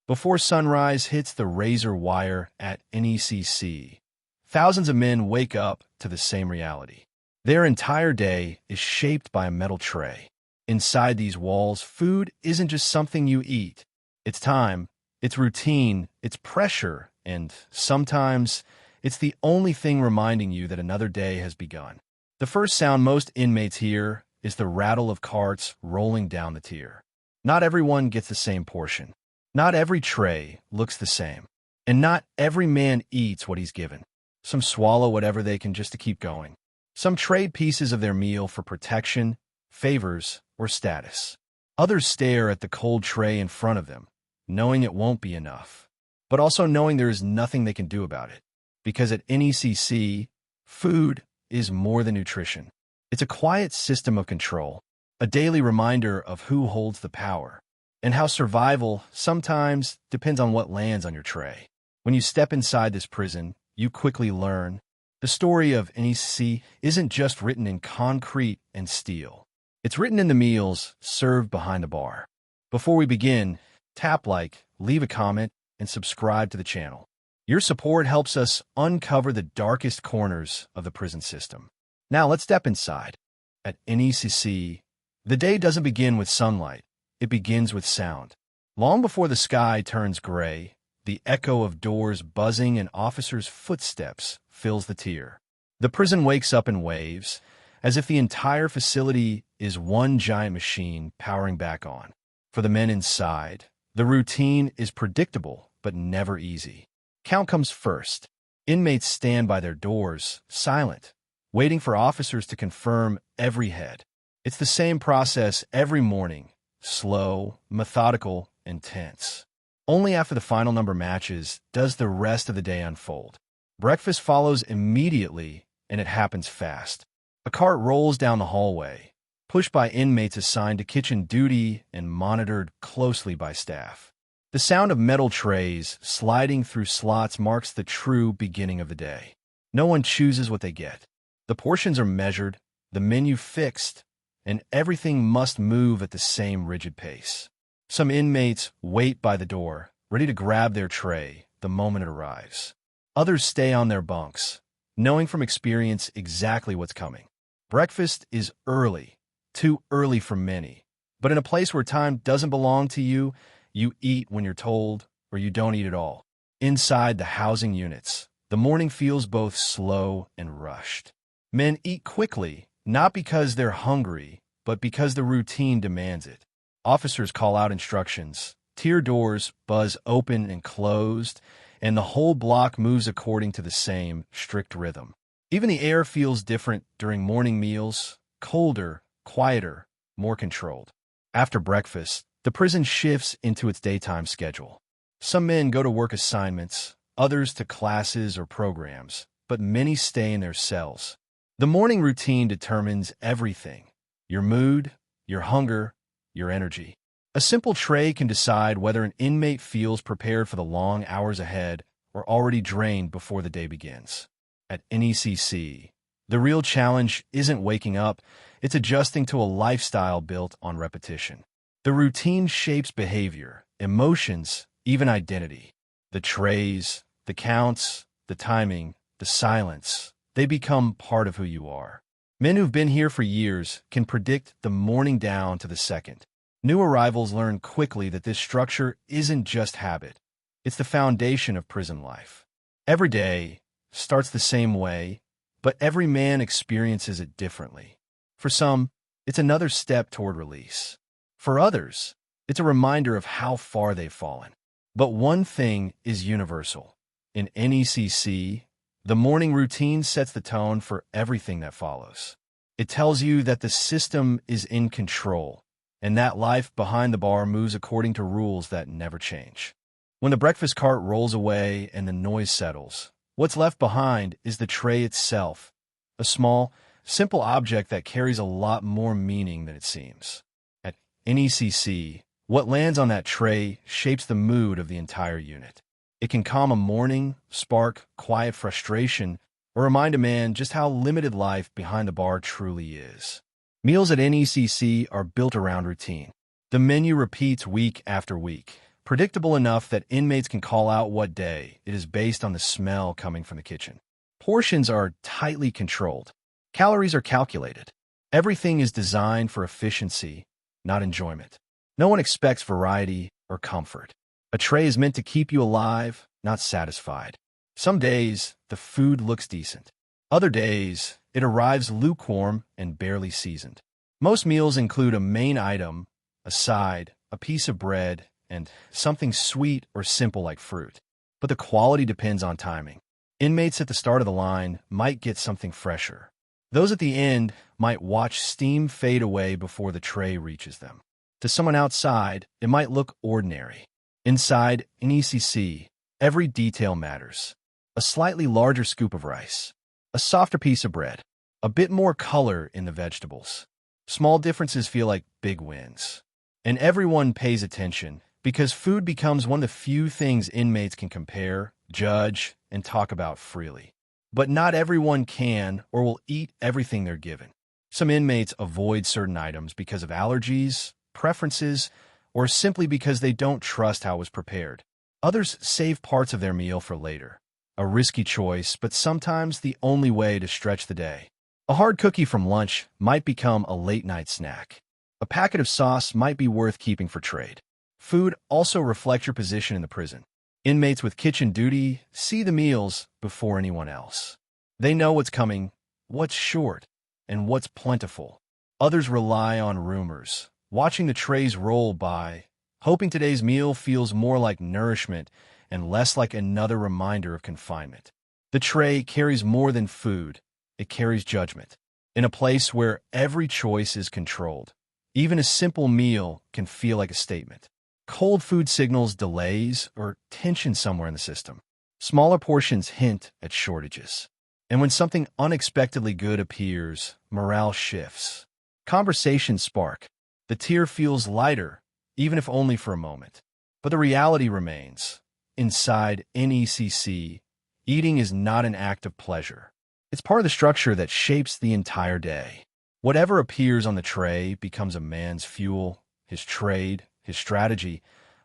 Before sunrise hits the razor wire at NECC, thousands of men wake up to the same reality. Their entire day is shaped by a metal tray. Inside these walls, food isn't just something you eat. It's time, it's routine, it's pressure, and sometimes it's the only thing reminding you that another day has begun. The first sound most inmates hear is the rattle of carts rolling down the tier. Not everyone gets the same portion. Not every tray looks the same. And not every man eats what he's given. Some swallow whatever they can just to keep going. Some trade pieces of their meal for protection, favors, or status. Others stare at the cold tray in front of them, knowing it won't be enough, but also knowing there is nothing they can do about it. Because at NECC, food is more than nutrition. It's a quiet system of control, a daily reminder of who holds the power, and how survival sometimes depends on what lands on your tray. When you step inside this prison, you quickly learn the story of NECC isn't just written in concrete and steel. It's written in the meals served behind the bar. Before we begin, tap like, leave a comment, and subscribe to the channel. Your support helps us uncover the darkest corners of the prison system. Now let's step inside. At NECC, the day doesn't begin with sunlight. It begins with sound. Long before the sky turns gray, the echo of doors buzzing and officers' footsteps fills the tier. The prison wakes up in waves, as if the entire facility is one giant machine powering back on. For the men inside, the routine is predictable but never easy. Count comes first. Inmates stand by their doors, silent, waiting for officers to confirm every head. It's the same process every morning, slow, methodical, and tense. Only after the final number matches does the rest of the day unfold. Breakfast follows immediately, and it happens fast. A cart rolls down the hallway, pushed by inmates assigned to kitchen duty and monitored closely by staff. The sound of metal trays sliding through slots marks the true beginning of the day. No one chooses what they get. The portions are measured, the menu fixed, and everything must move at the same rigid pace. Some inmates wait by the door, ready to grab their tray the moment it arrives. Others stay on their bunks, knowing from experience exactly what's coming. Breakfast is early, too early for many. But in a place where time doesn't belong to you, you eat when you're told, or you don't eat at all. Inside the housing units, the morning feels both slow and rushed. Men eat quickly, not because they're hungry, but because the routine demands it. Officers call out instructions, tier doors buzz open and closed, and the whole block moves according to the same strict rhythm. Even the air feels different during morning meals, colder, quieter, more controlled. After breakfast, the prison shifts into its daytime schedule. Some men go to work assignments, others to classes or programs, but many stay in their cells. The morning routine determines everything: your mood, your hunger, your energy. A simple tray can decide whether an inmate feels prepared for the long hours ahead or already drained before the day begins. At NECC, the real challenge isn't waking up, it's adjusting to a lifestyle built on repetition. The routine shapes behavior, emotions, even identity. The trays, the counts, the timing, the silence, they become part of who you are. Men who've been here for years can predict the morning down to the second. New arrivals learn quickly that this structure isn't just habit. It's the foundation of prison life. Every day starts the same way, but every man experiences it differently. For some, it's another step toward release. For others, it's a reminder of how far they've fallen. But one thing is universal. In NECC, the morning routine sets the tone for everything that follows. It tells you that the system is in control, and that life behind the bar moves according to rules that never change. When the breakfast cart rolls away and the noise settles, what's left behind is the tray itself, a small, simple object that carries a lot more meaning than it seems. At NECC, what lands on that tray shapes the mood of the entire unit. It can calm a morning, spark quiet frustration, or remind a man just how limited life behind the bar truly is. Meals at NECC are built around routine. The menu repeats week after week, predictable enough that inmates can call out what day it is based on the smell coming from the kitchen. Portions are tightly controlled. Calories are calculated. Everything is designed for efficiency, not enjoyment. No one expects variety or comfort. A tray is meant to keep you alive, not satisfied. Some days, the food looks decent. Other days, it arrives lukewarm and barely seasoned. Most meals include a main item, a side, a piece of bread, and something sweet or simple like fruit. But the quality depends on timing. Inmates at the start of the line might get something fresher. Those at the end might watch steam fade away before the tray reaches them. To someone outside, it might look ordinary. Inside NECC, every detail matters. A slightly larger scoop of rice, a softer piece of bread, a bit more color in the vegetables. Small differences feel like big wins. And everyone pays attention because food becomes one of the few things inmates can compare, judge, and talk about freely. But not everyone can or will eat everything they're given. Some inmates avoid certain items because of allergies, preferences, or simply because they don't trust how it was prepared. Others save parts of their meal for later. A risky choice, but sometimes the only way to stretch the day. A hard cookie from lunch might become a late-night snack. A packet of sauce might be worth keeping for trade. Food also reflects your position in the prison. Inmates with kitchen duty see the meals before anyone else. They know what's coming, what's short, and what's plentiful. Others rely on rumors, watching the trays roll by, hoping today's meal feels more like nourishment and less like another reminder of confinement. The tray carries more than food. It carries judgment. In a place where every choice is controlled, even a simple meal can feel like a statement. Cold food signals delays or tension somewhere in the system. Smaller portions hint at shortages. And when something unexpectedly good appears, morale shifts. Conversations spark. The tier feels lighter, even if only for a moment. But the reality remains. Inside NECC, eating is not an act of pleasure. It's part of the structure that shapes the entire day. Whatever appears on the tray becomes a man's fuel, his trade, his strategy,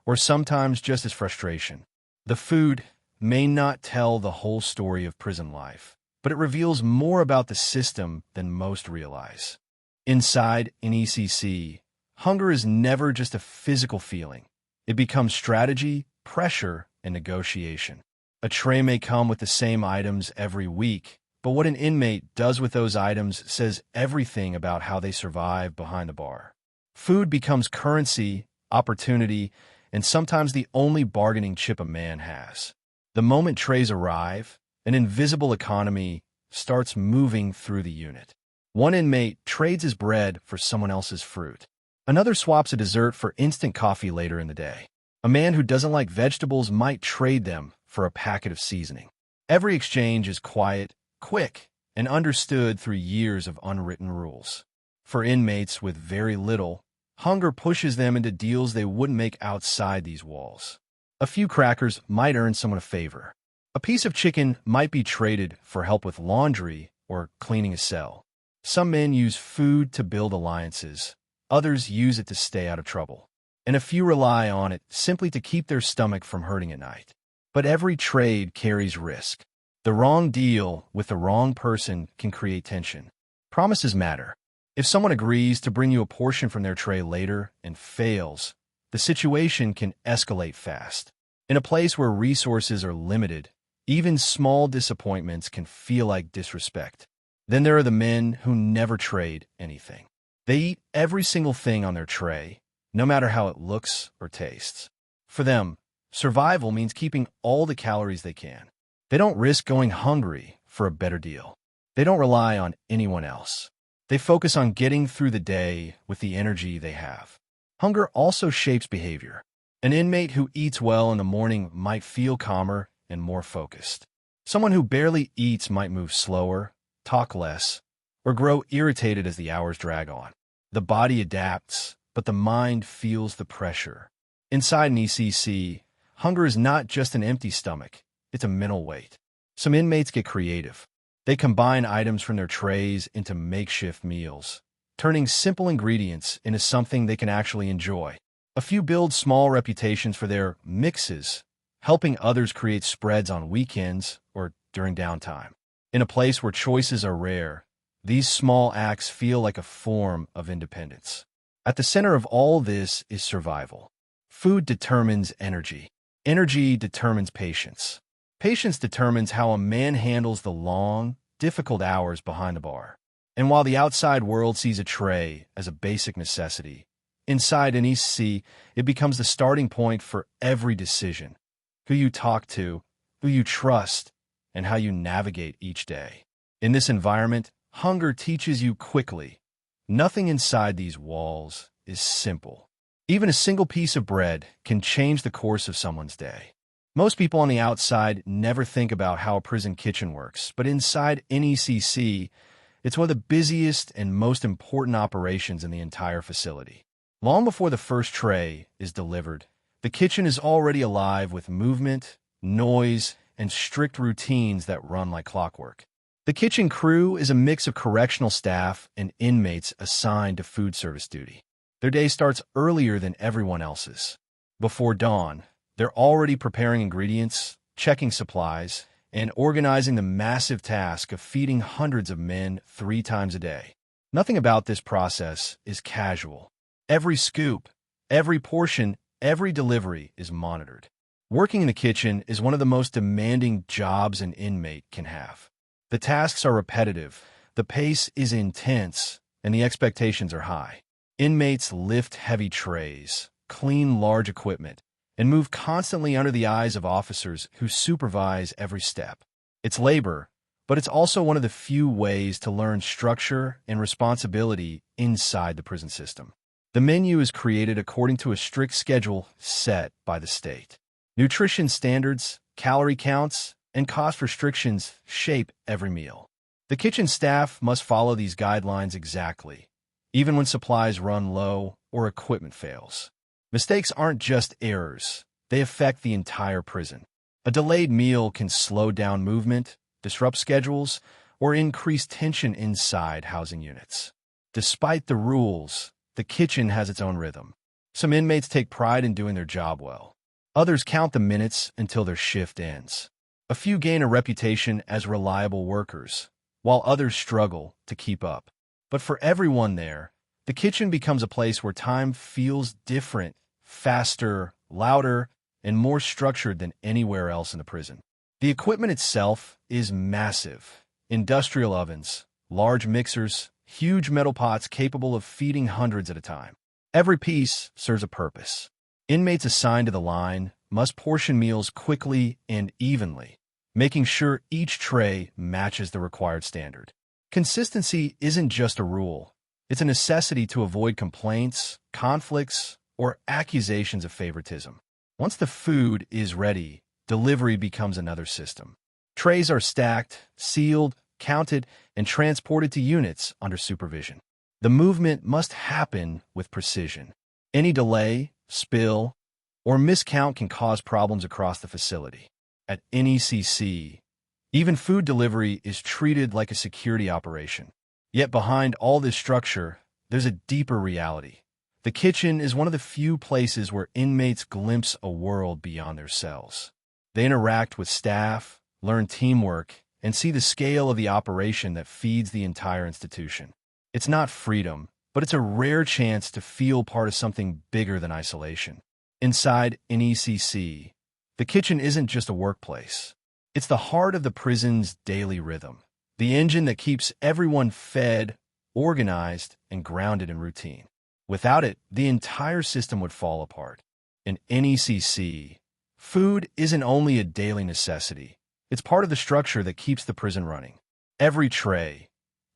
or sometimes just his frustration. The food may not tell the whole story of prison life, but it reveals more about the system than most realize. Inside NECC, hunger is never just a physical feeling. It becomes strategy, pressure, and negotiation. A tray may come with the same items every week, but what an inmate does with those items says everything about how they survive behind the bar. Food becomes currency, opportunity, and sometimes the only bargaining chip a man has. The moment trays arrive, an invisible economy starts moving through the unit. One inmate trades his bread for someone else's fruit. Another swaps a dessert for instant coffee later in the day. A man who doesn't like vegetables might trade them for a packet of seasoning. Every exchange is quiet, quick, and understood through years of unwritten rules. For inmates with very little, hunger pushes them into deals they wouldn't make outside these walls. A few crackers might earn someone a favor. A piece of chicken might be traded for help with laundry or cleaning a cell. Some men use food to build alliances. Others use it to stay out of trouble. And a few rely on it simply to keep their stomach from hurting at night. But every trade carries risk. The wrong deal with the wrong person can create tension. Promises matter. If someone agrees to bring you a portion from their tray later and fails, the situation can escalate fast. In a place where resources are limited, even small disappointments can feel like disrespect. Then there are the men who never trade anything. They eat every single thing on their tray, no matter how it looks or tastes. For them, survival means keeping all the calories they can. They don't risk going hungry for a better deal. They don't rely on anyone else. They focus on getting through the day with the energy they have. Hunger also shapes behavior. An inmate who eats well in the morning might feel calmer and more focused. Someone who barely eats might move slower, talk less, or grow irritated as the hours drag on. The body adapts, but the mind feels the pressure. Inside an ECC, hunger is not just an empty stomach, it's a mental weight. Some inmates get creative. They combine items from their trays into makeshift meals, turning simple ingredients into something they can actually enjoy. A few build small reputations for their mixes, helping others create spreads on weekends or during downtime. In a place where choices are rare, these small acts feel like a form of independence. At the center of all this is survival. Food determines energy. Energy determines patience. Patience determines how a man handles the long, difficult hours behind the bar. And while the outside world sees a tray as a basic necessity, inside NECC, it becomes the starting point for every decision. Who you talk to, who you trust, and how you navigate each day. In this environment, hunger teaches you quickly. Nothing inside these walls is simple. Even a single piece of bread can change the course of someone's day. Most people on the outside never think about how a prison kitchen works, but inside NECC, it's one of the busiest and most important operations in the entire facility. Long before the first tray is delivered, the kitchen is already alive with movement, noise, and strict routines that run like clockwork. The kitchen crew is a mix of correctional staff and inmates assigned to food service duty. Their day starts earlier than everyone else's. Before dawn, they're already preparing ingredients, checking supplies, and organizing the massive task of feeding hundreds of men 3 times a day. Nothing about this process is casual. Every scoop, every portion, every delivery is monitored. Working in the kitchen is one of the most demanding jobs an inmate can have. The tasks are repetitive, the pace is intense, and the expectations are high. Inmates lift heavy trays, clean large equipment, and move constantly under the eyes of officers who supervise every step. It's labor, but it's also one of the few ways to learn structure and responsibility inside the prison system. The menu is created according to a strict schedule set by the state. Nutrition standards, calorie counts, and cost restrictions shape every meal. The kitchen staff must follow these guidelines exactly, even when supplies run low or equipment fails. Mistakes aren't just errors, they affect the entire prison. A delayed meal can slow down movement, disrupt schedules, or increase tension inside housing units. Despite the rules, the kitchen has its own rhythm. Some inmates take pride in doing their job well. Others count the minutes until their shift ends. A few gain a reputation as reliable workers, while others struggle to keep up. But for everyone there, the kitchen becomes a place where time feels different, faster, louder, and more structured than anywhere else in the prison. The equipment itself is massive. Industrial ovens, large mixers, huge metal pots capable of feeding hundreds at a time. Every piece serves a purpose. Inmates assigned to the line must portion meals quickly and evenly, making sure each tray matches the required standard. Consistency isn't just a rule. It's a necessity to avoid complaints, conflicts, or accusations of favoritism. Once the food is ready, delivery becomes another system. Trays are stacked, sealed, counted, and transported to units under supervision. The movement must happen with precision. Any delay, spill, or miscount can cause problems across the facility. At NECC, even food delivery is treated like a security operation. Yet behind all this structure, there's a deeper reality. The kitchen is one of the few places where inmates glimpse a world beyond their cells. They interact with staff, learn teamwork, and see the scale of the operation that feeds the entire institution. It's not freedom, but it's a rare chance to feel part of something bigger than isolation. Inside NECC, the kitchen isn't just a workplace. It's the heart of the prison's daily rhythm, the engine that keeps everyone fed, organized, and grounded in routine. Without it, the entire system would fall apart. In NECC, food isn't only a daily necessity. It's part of the structure that keeps the prison running. Every tray,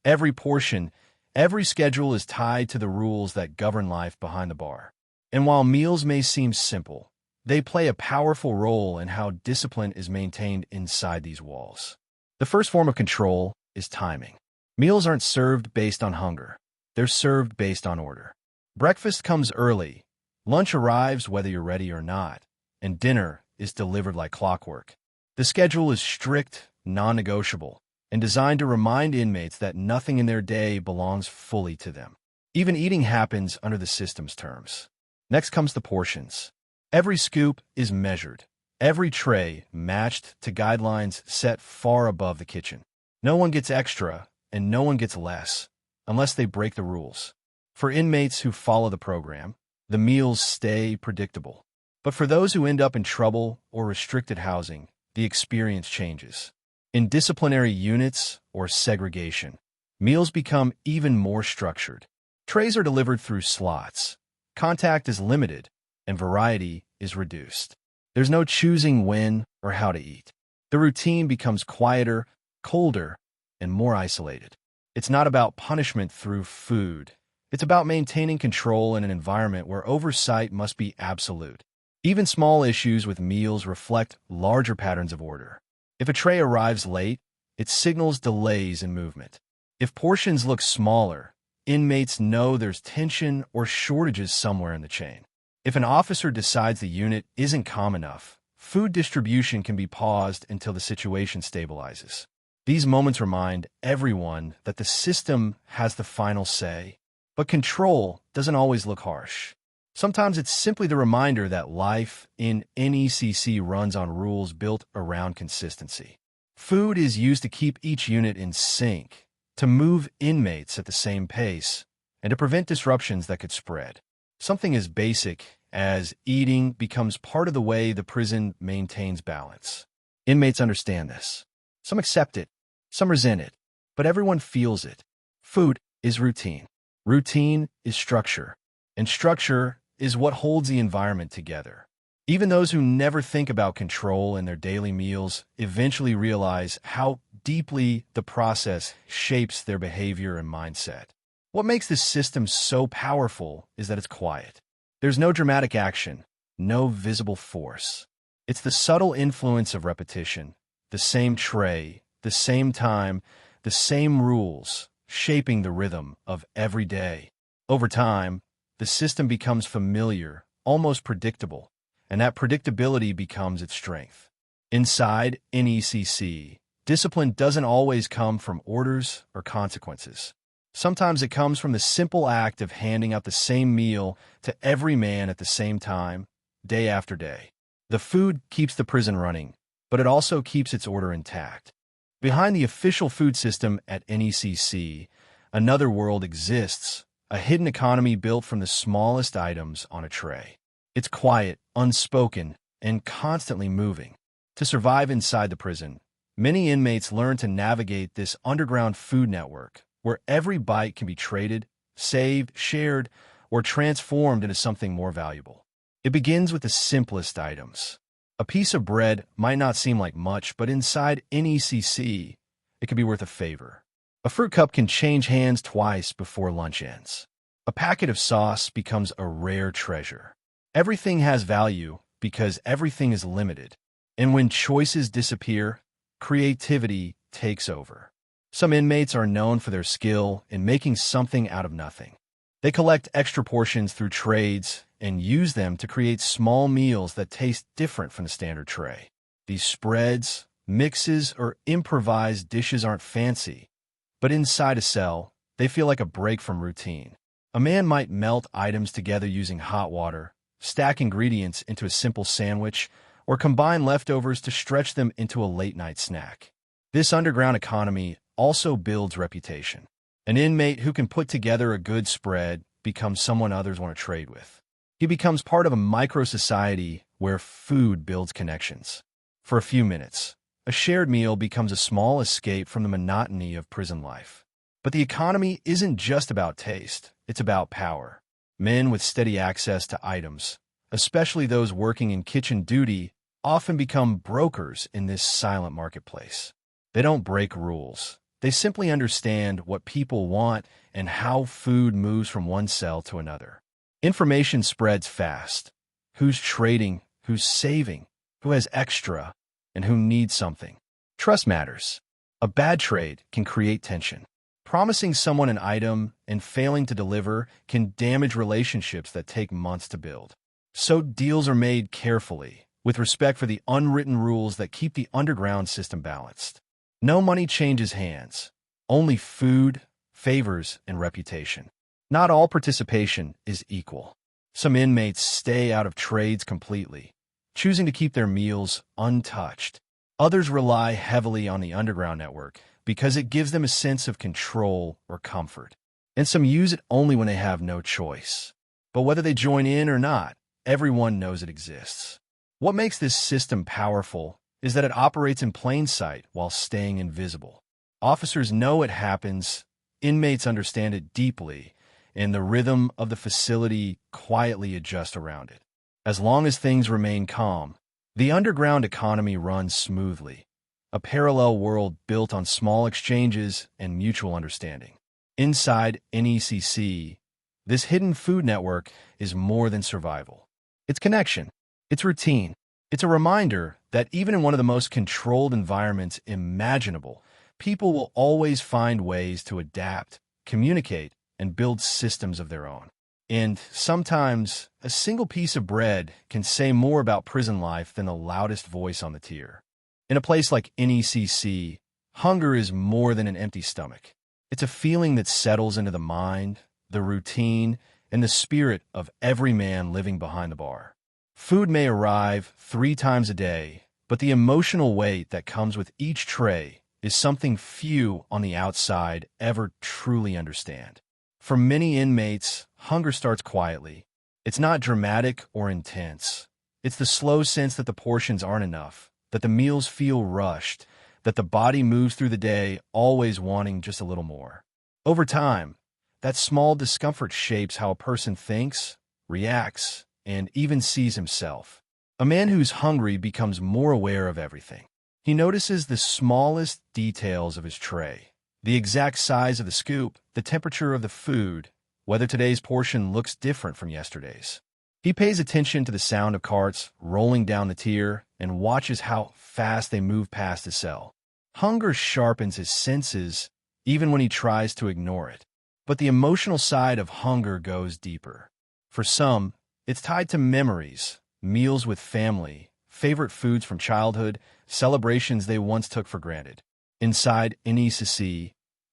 every portion, every schedule is tied to the rules that govern life behind the bar. And while meals may seem simple, they play a powerful role in how discipline is maintained inside these walls. The first form of control is timing. Meals aren't served based on hunger. They're served based on order. Breakfast comes early, lunch arrives whether you're ready or not, and dinner is delivered like clockwork. The schedule is strict, non-negotiable, and designed to remind inmates that nothing in their day belongs fully to them. Even eating happens under the system's terms. Next comes the portions. Every scoop is measured, every tray matched to guidelines set far above the kitchen. No one gets extra, and no one gets less, unless they break the rules. For inmates who follow the program, the meals stay predictable. But for those who end up in trouble or restricted housing, the experience changes. In disciplinary units or segregation, meals become even more structured. Trays are delivered through slots, contact is limited, and variety is reduced. There's no choosing when or how to eat. The routine becomes quieter, colder, and more isolated. It's not about punishment through food. It's about maintaining control in an environment where oversight must be absolute. Even small issues with meals reflect larger patterns of order. If a tray arrives late, it signals delays in movement. If portions look smaller, inmates know there's tension or shortages somewhere in the chain. If an officer decides the unit isn't calm enough, food distribution can be paused until the situation stabilizes. These moments remind everyone that the system has the final say, but control doesn't always look harsh. Sometimes it's simply the reminder that life in NECC runs on rules built around consistency. Food is used to keep each unit in sync, to move inmates at the same pace, and to prevent disruptions that could spread. Something as basic as eating becomes part of the way the prison maintains balance. Inmates understand this. Some accept it, some resent it, but everyone feels it. Food is routine. Routine is structure, and structure is what holds the environment together. Even those who never think about control in their daily meals eventually realize how deeply the process shapes their behavior and mindset. What makes this system so powerful is that it's quiet. There's no dramatic action, no visible force. It's the subtle influence of repetition, the same tray, the same time, the same rules, shaping the rhythm of every day. Over time, the system becomes familiar, almost predictable, and that predictability becomes its strength. Inside NECC, discipline doesn't always come from orders or consequences. Sometimes it comes from the simple act of handing out the same meal to every man at the same time, day after day. The food keeps the prison running, but it also keeps its order intact. Behind the official food system at NECC, another world exists, a hidden economy built from the smallest items on a tray. It's quiet, unspoken, and constantly moving. To survive inside the prison, many inmates learn to navigate this underground food network, where every bite can be traded, saved, shared, or transformed into something more valuable. It begins with the simplest items. A piece of bread might not seem like much, but inside NECC, it could be worth a favor. A fruit cup can change hands twice before lunch ends. A packet of sauce becomes a rare treasure. Everything has value because everything is limited. And when choices disappear, creativity takes over. Some inmates are known for their skill in making something out of nothing. They collect extra portions through trades and use them to create small meals that taste different from the standard tray. These spreads, mixes, or improvised dishes aren't fancy, but inside a cell, they feel like a break from routine. A man might melt items together using hot water, stack ingredients into a simple sandwich, or combine leftovers to stretch them into a late-night snack. This underground economy also builds reputation. An inmate who can put together a good spread becomes someone others want to trade with. He becomes part of a micro-society where food builds connections. For a few minutes, a shared meal becomes a small escape from the monotony of prison life. But the economy isn't just about taste, it's about power. Men with steady access to items, especially those working in kitchen duty, often become brokers in this silent marketplace. They don't break rules. They simply understand what people want and how food moves from one cell to another. Information spreads fast. Who's trading, who's saving, who has extra, and who needs something. Trust matters. A bad trade can create tension. Promising someone an item and failing to deliver can damage relationships that take months to build. So deals are made carefully, with respect for the unwritten rules that keep the underground system balanced. No money changes hands, only food, favors, and reputation. Not all participation is equal. Some inmates stay out of trades completely, choosing to keep their meals untouched. Others rely heavily on the underground network because it gives them a sense of control or comfort. And some use it only when they have no choice. But whether they join in or not, everyone knows it exists. What makes this system powerful is that it operates in plain sight while staying invisible. Officers know it happens, inmates understand it deeply, and the rhythm of the facility quietly adjusts around it. As long as things remain calm, the underground economy runs smoothly, a parallel world built on small exchanges and mutual understanding. Inside NECC, this hidden food network is more than survival. It's connection. It's routine. It's a reminder that even in one of the most controlled environments imaginable, people will always find ways to adapt, communicate, and build systems of their own. And sometimes, a single piece of bread can say more about prison life than the loudest voice on the tier. In a place like NECC, hunger is more than an empty stomach. It's a feeling that settles into the mind, the routine, and the spirit of every man living behind the bar. Food may arrive 3 times a day, but the emotional weight that comes with each tray is something few on the outside ever truly understand. For many inmates, hunger starts quietly. It's not dramatic or intense. It's the slow sense that the portions aren't enough, that the meals feel rushed, that the body moves through the day always wanting just a little more. Over time, that small discomfort shapes how a person thinks, reacts, and even sees himself. A man who's hungry becomes more aware of everything. He notices the smallest details of his tray, the exact size of the scoop, the temperature of the food, whether today's portion looks different from yesterday's. He pays attention to the sound of carts rolling down the tier and watches how fast they move past his cell. Hunger sharpens his senses even when he tries to ignore it. But the emotional side of hunger goes deeper. For some, it's tied to memories, meals with family, favorite foods from childhood, celebrations they once took for granted. Inside NECC,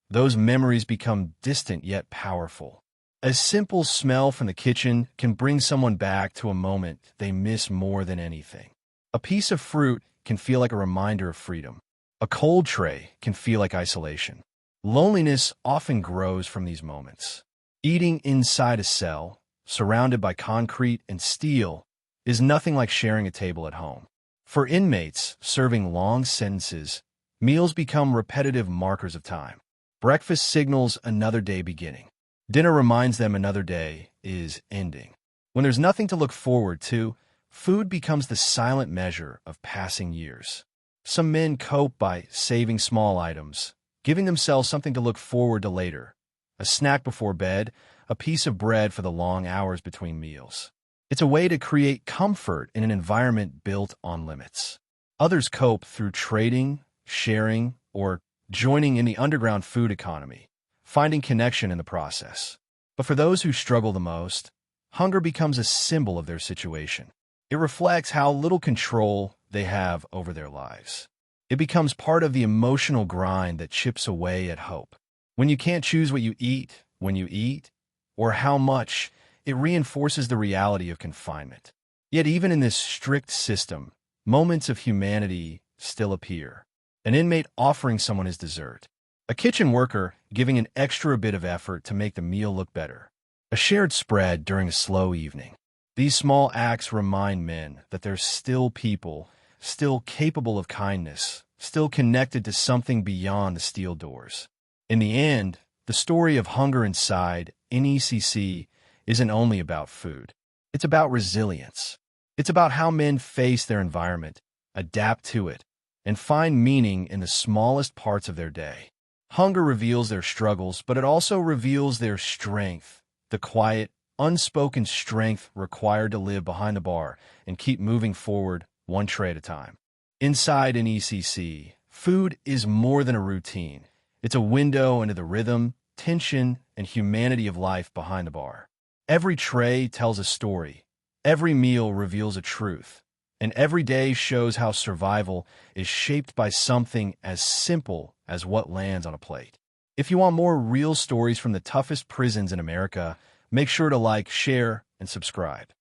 those memories become distant yet powerful. A simple smell from the kitchen can bring someone back to a moment they miss more than anything. A piece of fruit can feel like a reminder of freedom. A cold tray can feel like isolation. Loneliness often grows from these moments. Eating inside a cell, surrounded by concrete and steel, is nothing like sharing a table at home. For inmates serving long sentences, meals become repetitive markers of time. Breakfast signals another day beginning. Dinner reminds them another day is ending. When there's nothing to look forward to, food becomes the silent measure of passing years. Some men cope by saving small items, giving themselves something to look forward to later. A snack before bed, a piece of bread for the long hours between meals. It's a way to create comfort in an environment built on limits. Others cope through trading, sharing, or joining in the underground food economy, finding connection in the process. But for those who struggle the most, hunger becomes a symbol of their situation. It reflects how little control they have over their lives. It becomes part of the emotional grind that chips away at hope. When you can't choose what you eat, when you eat, or how much, it reinforces the reality of confinement. Yet even in this strict system, moments of humanity still appear. An inmate offering someone his dessert. A kitchen worker giving an extra bit of effort to make the meal look better. A shared spread during a slow evening. These small acts remind men that they're still people, still capable of kindness, still connected to something beyond the steel doors. In the end, the story of hunger inside NECC isn't only about food. It's about resilience. It's about how men face their environment, adapt to it, and find meaning in the smallest parts of their day. Hunger reveals their struggles, but it also reveals their strength, the quiet, unspoken strength required to live behind the bar and keep moving forward one tray at a time. Inside an ECC, food is more than a routine. It's a window into the rhythm, tension, and humanity of life behind the bar. Every tray tells a story. Every meal reveals a truth. And every day shows how survival is shaped by something as simple as what lands on a plate. If you want more real stories from the toughest prisons in America, make sure to like, share, and subscribe.